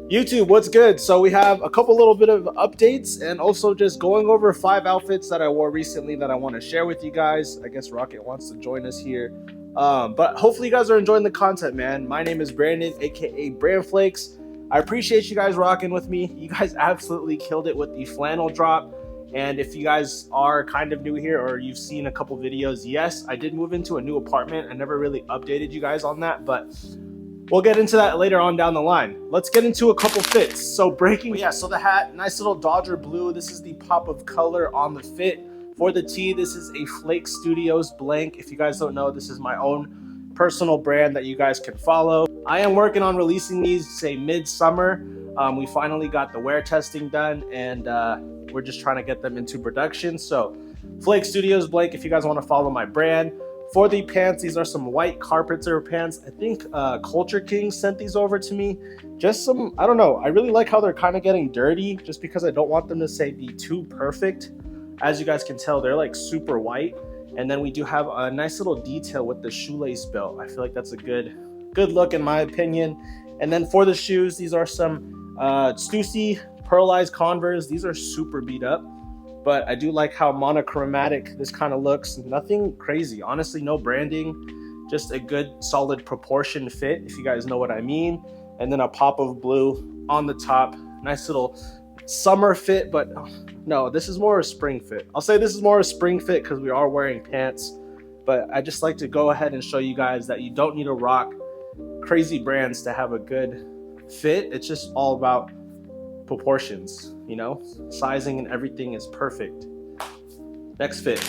YouTube, what's good? So we have a couple little bit of updates and also just going over 5 outfits that I wore recently that I want to share with you guys. I guess Rocket wants to join us here. But hopefully you guys are enjoying the content, man. My name is Brandon, aka Brand Flakes. I appreciate you guys rocking with me. You guys absolutely killed it with the flannel drop. And if you guys are kind of new here or you've seen a couple videos, yes, I did move into a new apartment. I never really updated you guys on that, but we'll get into that later on down the line. Let's get into a couple fits. So so the hat, nice little Dodger blue. This is the pop of color on the fit. For the tee, this is a Flake Studios blank. If you guys don't know, this is my own personal brand that you guys can follow. I am working on releasing these, say mid-summer. We finally got the wear testing done and we're just trying to get them into production. So Flake Studios blank, if you guys want to follow my brand. For the pants, these are some white carpenter pants. I think Culture King sent these over to me. Just some, I don't know. I really like how they're kind of getting dirty just because I don't want them to say be too perfect. As you guys can tell, they're like super white. And then we do have a nice little detail with the shoelace belt. I feel like that's a good look in my opinion. And then for the shoes, these are some Stussy pearlized Converse. These are super beat up, but I do like how monochromatic this kind of looks. Nothing crazy, honestly, no branding, just a good solid proportion fit, if you guys know what I mean. And then a pop of blue on the top. Nice little summer fit, but no, this is more a spring fit. I'll say this is more a spring fit because we are wearing pants, but I just like to go ahead and show you guys that you don't need to rock crazy brands to have a good fit. It's just all about proportions, you know, sizing and everything is perfect. Next fit.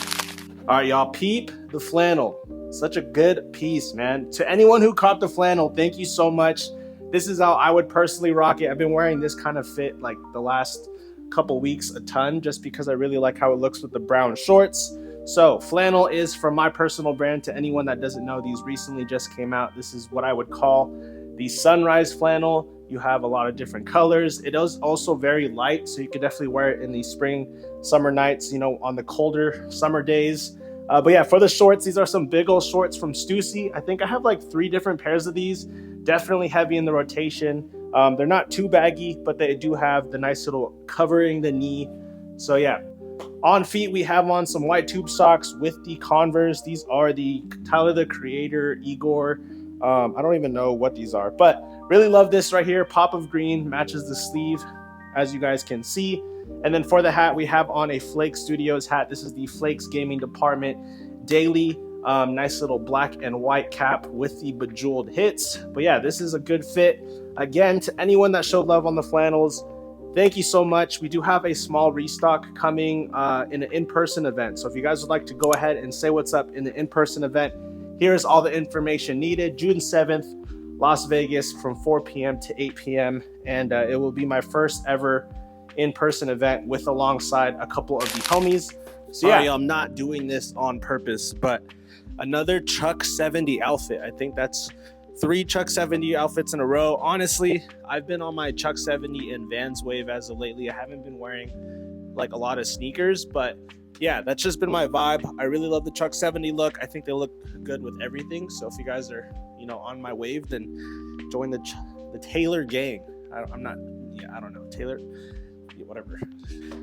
All right, y'all, peep the flannel. Such a good piece, man. To anyone who caught the flannel, thank you so much. This is how I would personally rock it. I've been wearing this kind of fit like the last couple weeks a ton just because I really like how it looks with the brown shorts. So flannel is from my personal brand. To anyone that doesn't know, these recently just came out. This is what I would call the sunrise flannel. You have a lot of different colors. It is also very light, so you could definitely wear it in the spring, summer nights, you know, on the colder summer days. But yeah, for the shorts, these are some big old shorts from Stussy. I think I have like 3 different pairs of these. Definitely heavy in the rotation. They're not too baggy, but they do have the nice little covering the knee. So yeah, on feet, we have on some white tube socks with the Converse. These are the Tyler, the Creator, Igor. I don't even know what these are, but really love this right here. Pop of green matches the sleeve, as you guys can see. And then for the hat, we have on a Flake Studios hat. This is the Flakes Gaming Department Daily. Nice little black and white cap with the bejeweled hits. But yeah, this is a good fit. Again, to anyone that showed love on the flannels, thank you so much. We do have a small restock coming in an in-person event. So if you guys would like to go ahead and say what's up in the in-person event, here's all the information needed. June 7th, Las Vegas from 4 p.m. to 8 p.m. And it will be my first ever in-person event with alongside a couple of the homies. So yeah, I'm not doing this on purpose, but another Chuck 70 outfit. I think that's 3 Chuck 70 outfits in a row. Honestly, I've been on my Chuck 70 and Vans wave as of lately. I haven't been wearing like a lot of sneakers, but yeah, that's just been my vibe. I really love the Chuck 70 look. I think they look good with everything. So if you guys are, you know, on my wave, then join the Taylor gang. I don't know, Taylor, yeah, whatever.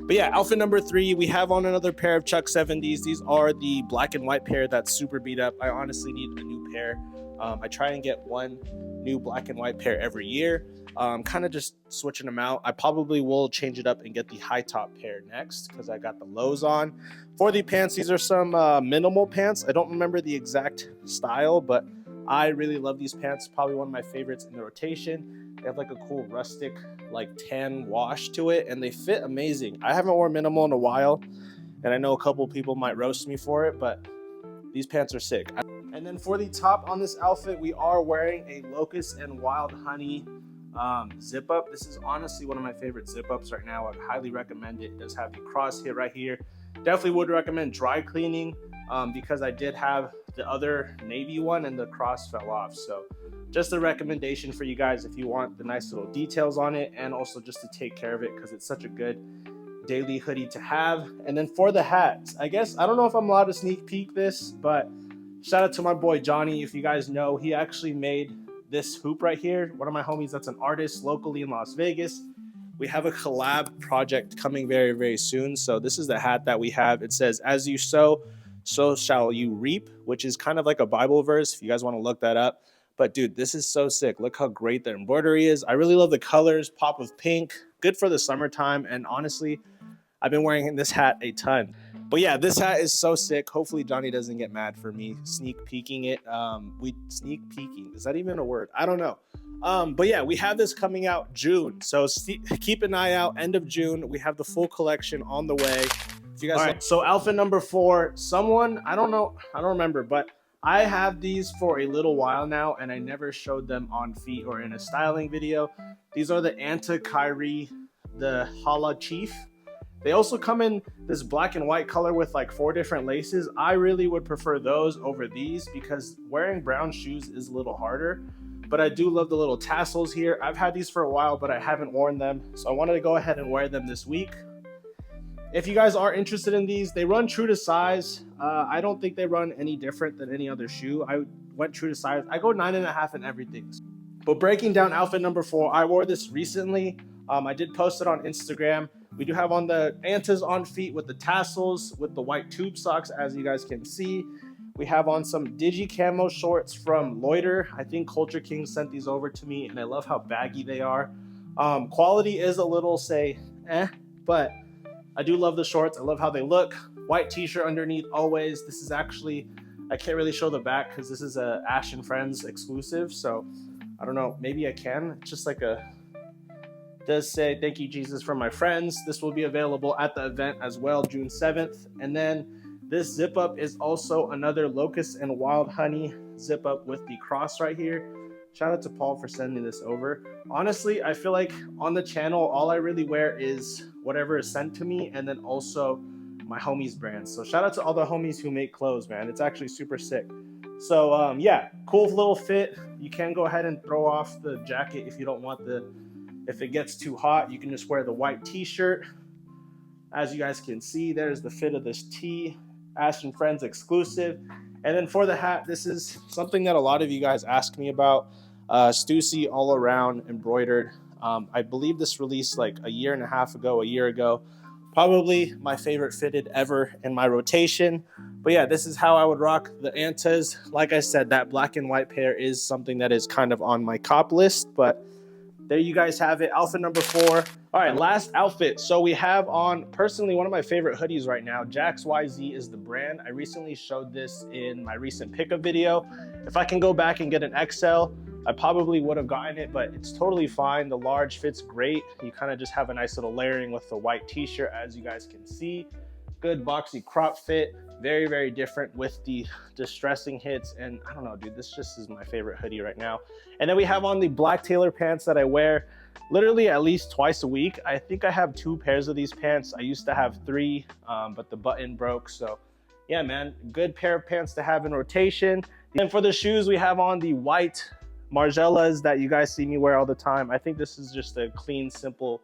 But yeah, outfit number 3, we have on another pair of Chuck 70s. These are the black and white pair that's super beat up. I honestly need a new pair. I try and get one new black and white pair every year. Kind of just switching them out. I probably will change it up and get the high top pair next because I got the lows on. For the pants, these are some minimal pants. I don't remember the exact style, but I really love these pants. Probably one of my favorites in the rotation. They have like a cool rustic like tan wash to it and they fit amazing. I haven't worn minimal in a while and I know a couple people might roast me for it, but these pants are sick. And then for the top on this outfit, we are wearing a Locust&WildHoney zip up. This is honestly one of my favorite zip ups right now. I highly recommend it. It does have the cross hit right here. Definitely would recommend dry cleaning because I did have the other navy one and the cross fell off. So just a recommendation for you guys if you want the nice little details on it and also just to take care of it because it's such a good daily hoodie to have. And then for the hats, I guess I don't know if I'm allowed to sneak peek this, but shout out to my boy Johnny. If you guys know, he actually made this hoop right here. One of my homies that's an artist locally in Las Vegas. We have a collab project coming very, very soon. So this is the hat that we have. It says, "As you sow, so shall you reap," which is kind of like a Bible verse if you guys want to look that up. But dude, this is so sick. Look how great the embroidery is. I really love the colors, pop of pink, good for the summertime. And honestly, I've been wearing this hat a ton. But yeah, this hat is so sick. Hopefully Johnny doesn't get mad for me sneak peeking it. Sneak peeking, is that even a word? I don't know. But yeah, we have this coming out June. So keep an eye out, end of June. We have the full collection on the way. If you guys, all right, so outfit number 4, someone, I don't know, I don't remember, but I have these for a little while now and I never showed them on feet or in a styling video. These are the Kyrie, the Hala Chief. They also come in this black and white color with like 4 different laces. I really would prefer those over these because wearing brown shoes is a little harder, but I do love the little tassels here. I've had these for a while, but I haven't worn them. So I wanted to go ahead and wear them this week. If you guys are interested in these, they run true to size. I don't think they run any different than any other shoe. I went true to size. I go 9.5 in everything. But breaking down outfit number 4, I wore this recently. I did post it on Instagram. We do have on the Antas on feet with the tassels, with the white tube socks, as you guys can see. We have on some Digi Camo shorts from Loiter. I think Culture King sent these over to me, and I love how baggy they are. Quality is a little, but I do love the shorts. I love how they look. White t-shirt underneath always. This is actually, I can't really show the back because this is a Ash and Friends exclusive. So I don't know, maybe I can. It's just like does say, "Thank you, Jesus," from my friends. This will be available at the event as well, June 7th. And then this zip up is also another Locust&WildHoney zip up with the cross right here. Shout out to Paul for sending this over. Honestly, I feel like on the channel, all I really wear is whatever is sent to me, and then also my homies brands. So shout out to all the homies who make clothes, man. It's actually super sick. So yeah, cool little fit. You can go ahead and throw off the jacket if you don't want if it gets too hot. You can just wear the white t-shirt. As you guys can see, there's the fit of this tee, Ash and Friends exclusive. And then for the hat, this is something that a lot of you guys ask me about. Stussy all around embroidered. I believe this released like a year ago. Probably my favorite fitted ever in my rotation. But yeah, this is how I would rock the Antas. Like I said, that black and white pair is something that is kind of on my cop list, but there you guys have it, outfit number 4. All right, last outfit. So we have on, personally, one of my favorite hoodies right now. Jax YZ is the brand. I recently showed this in my recent pickup video. If I can go back and get an XL, I probably would have gotten it, but it's totally fine. The large fits great. You kind of just have a nice little layering with the white t-shirt, as you guys can see. Good boxy crop fit. Very, very different with the distressing hits. And I don't know, dude, this just is my favorite hoodie right now. And then we have on the black tailor pants that I wear literally at least twice a week. I think I have 2 pairs of these pants. I used to have 3, but the button broke. So yeah, man, good pair of pants to have in rotation. And for the shoes, we have on the white Margielas that you guys see me wear all the time. I think this is just a clean, simple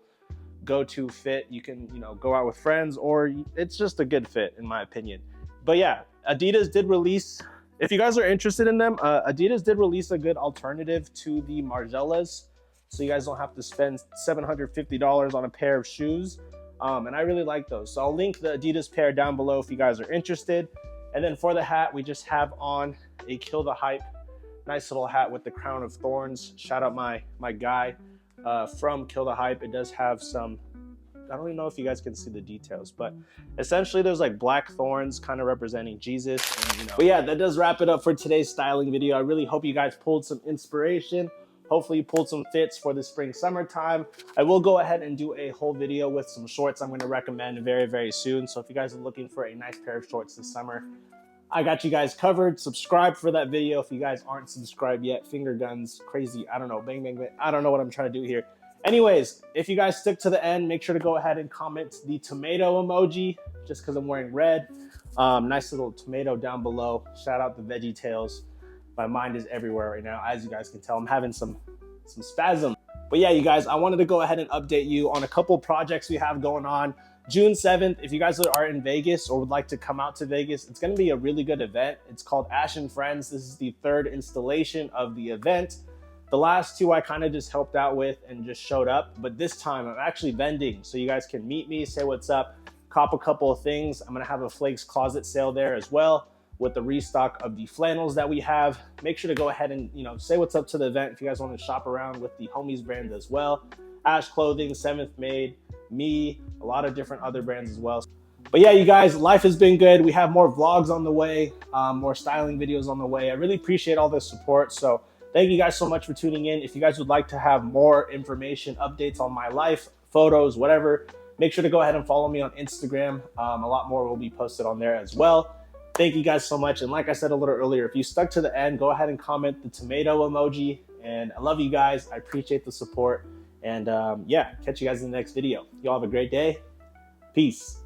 go-to fit. You can, go out with friends, or it's just a good fit in my opinion. But yeah, Adidas did release, if you guys are interested in them, Adidas did release a good alternative to the Margielas, so you guys don't have to spend $750 on a pair of shoes. And I really like those. So I'll link the Adidas pair down below if you guys are interested. And then for the hat, we just have on a Kill the Hype, nice little hat with the crown of thorns. Shout out my guy from Kill the Hype. It does have some, I don't even know if you guys can see the details, but essentially there's like black thorns kind of representing Jesus. And, But yeah, that does wrap it up for today's styling video. I really hope you guys pulled some inspiration. Hopefully you pulled some fits for the spring summertime. I will go ahead and do a whole video with some shorts I'm going to recommend very, very soon. So if you guys are looking for a nice pair of shorts this summer, I got you guys covered. Subscribe for that video if you guys aren't subscribed yet. Finger guns, crazy, I don't know, bang, bang, bang. I don't know what I'm trying to do here. Anyways, if you guys stick to the end, make sure to go ahead and comment the tomato emoji, just because I'm wearing red. Nice little tomato down below. Shout out the Veggie Tales. My mind is everywhere right now. As you guys can tell, I'm having some spasm. But yeah, you guys, I wanted to go ahead and update you on a couple projects we have going on. June 7th, if you guys are in Vegas or would like to come out to Vegas, it's going to be a really good event. It's called Ash and Friends. This is the 3rd installation of the event. The last two I kind of just helped out with and just showed up, but this time I'm actually vending, so you guys can meet me, say what's up, cop a couple of things. I'm gonna have a Flakes closet sale there as well with the restock of the flannels that we have. Make sure to go ahead and say what's up to the event if you guys want to shop around with the homies brand as well. Ash Clothing, Seventh Made, me, a lot of different other brands as well. But yeah, you guys, life has been good. We have more vlogs on the way, more styling videos on the way. I really appreciate all the support. So thank you guys so much for tuning in. If you guys would like to have more information, updates on my life, photos, whatever, make sure to go ahead and follow me on Instagram. A lot more will be posted on there as well. Thank you guys so much. And like I said a little earlier, if you stuck to the end, go ahead and comment the tomato emoji. And I love you guys. I appreciate the support. And yeah, catch you guys in the next video. Y'all have a great day. Peace.